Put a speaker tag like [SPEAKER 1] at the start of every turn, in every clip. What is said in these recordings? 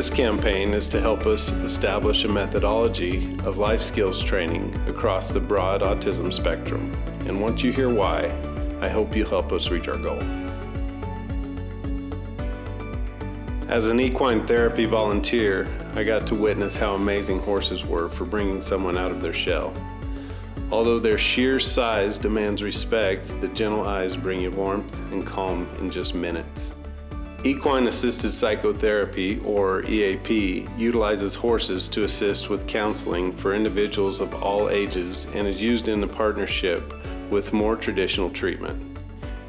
[SPEAKER 1] This campaign is to help us establish a methodology of life skills training across the broad autism spectrum. And once you hear why, I hope you'll help us reach our goal. As an equine therapy volunteer, I got to witness how amazing horses were for bringing someone out of their shell. Although their sheer size demands respect, the gentle eyes bring you warmth and calm in just minutes. Equine Assisted Psychotherapy, or EAP, utilizes horses to assist with counseling for individuals of all ages and is used in a partnership with more traditional treatment.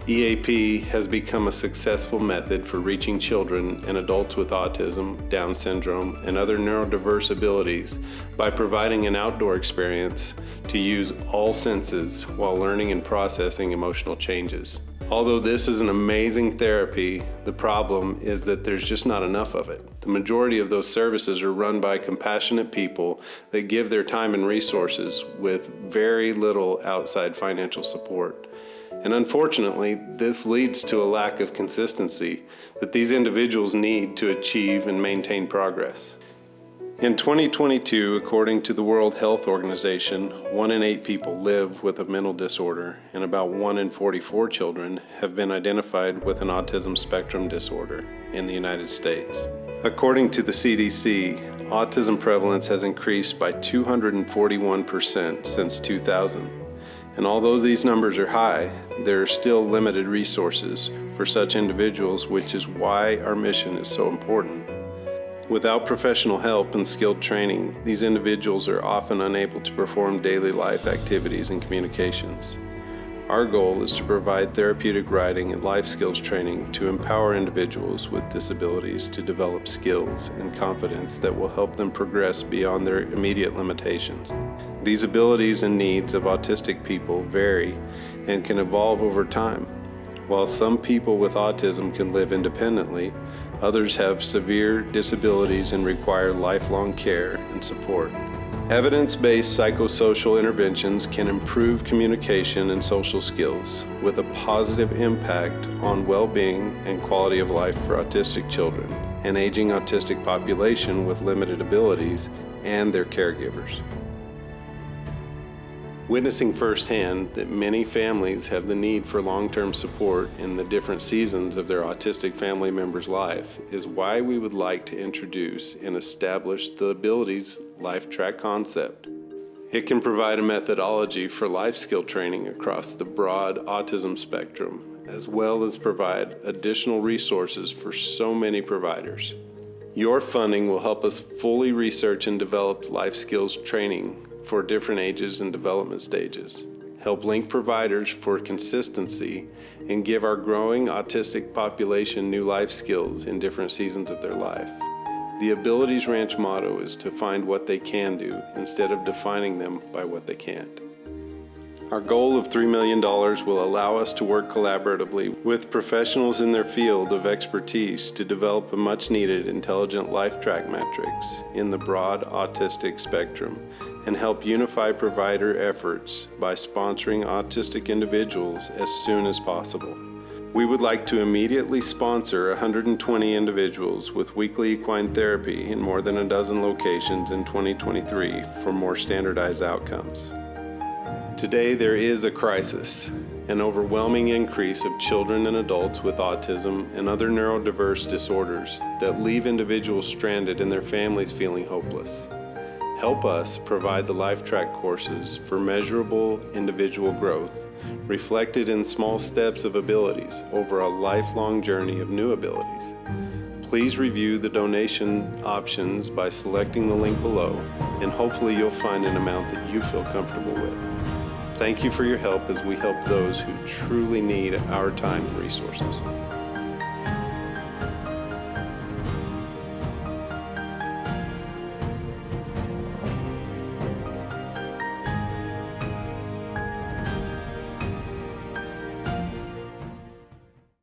[SPEAKER 1] EAP has become a successful method for reaching children and adults with autism, Down syndrome, and other neurodiverse abilities by providing an outdoor experience to use all senses while learning and processing emotional changes. Although this is an amazing therapy, the problem is that there's just not enough of it. The majority of those services are run by compassionate people that give their time and resources with very little outside financial support. And unfortunately, this leads to a lack of consistency that these individuals need to achieve and maintain progress. In 2022, according to the World Health Organization, 1 in 8 people live with a mental disorder, and about 1 in 44 children have been identified with an autism spectrum disorder in the United States. According to the CDC, autism prevalence has increased by 241% since 2000. And although these numbers are high, there are still limited resources for such individuals, which is why our mission is so important. Without professional help and skilled training, these individuals are often unable to perform daily life activities and communications. Our goal is to provide therapeutic riding and life skills training to empower individuals with disabilities to develop skills and confidence that will help them progress beyond their immediate limitations. These abilities and needs of autistic people vary and can evolve over time. While some people with autism can live independently, others have severe disabilities and require lifelong care and support. Evidence-based psychosocial interventions can improve communication and social skills with a positive impact on well-being and quality of life for autistic children, an aging autistic population with limited abilities, and their caregivers. Witnessing firsthand that many families have the need for long-term support in the different seasons of their autistic family member's life is why we would like to introduce and establish the Abilities Life Track concept. It can provide a methodology for life skill training across the broad autism spectrum, as well as provide additional resources for so many providers. Your funding will help us fully research and develop life skills training for different ages and development stages, help link providers for consistency, and give our growing autistic population new life skills in different seasons of their life. The Abilities Ranch motto is to find what they can do instead of defining them by what they can't. Our goal of $3 million will allow us to work collaboratively with professionals in their field of expertise to develop a much-needed intelligent life track metrics in the broad autistic spectrum and help unify provider efforts by sponsoring autistic individuals as soon as possible. We would like to immediately sponsor 120 individuals with weekly equine therapy in more than a dozen locations in 2023 for more standardized outcomes. Today there is a crisis, an overwhelming increase of children and adults with autism and other neurodiverse disorders that leave individuals stranded and their families feeling hopeless. Help us provide the Life Track courses for measurable individual growth, reflected in small steps of abilities over a lifelong journey of new abilities. Please review the donation options by selecting the link below, and hopefully you'll find an amount that you feel comfortable with. Thank you for your help as we help those who truly need our time and resources.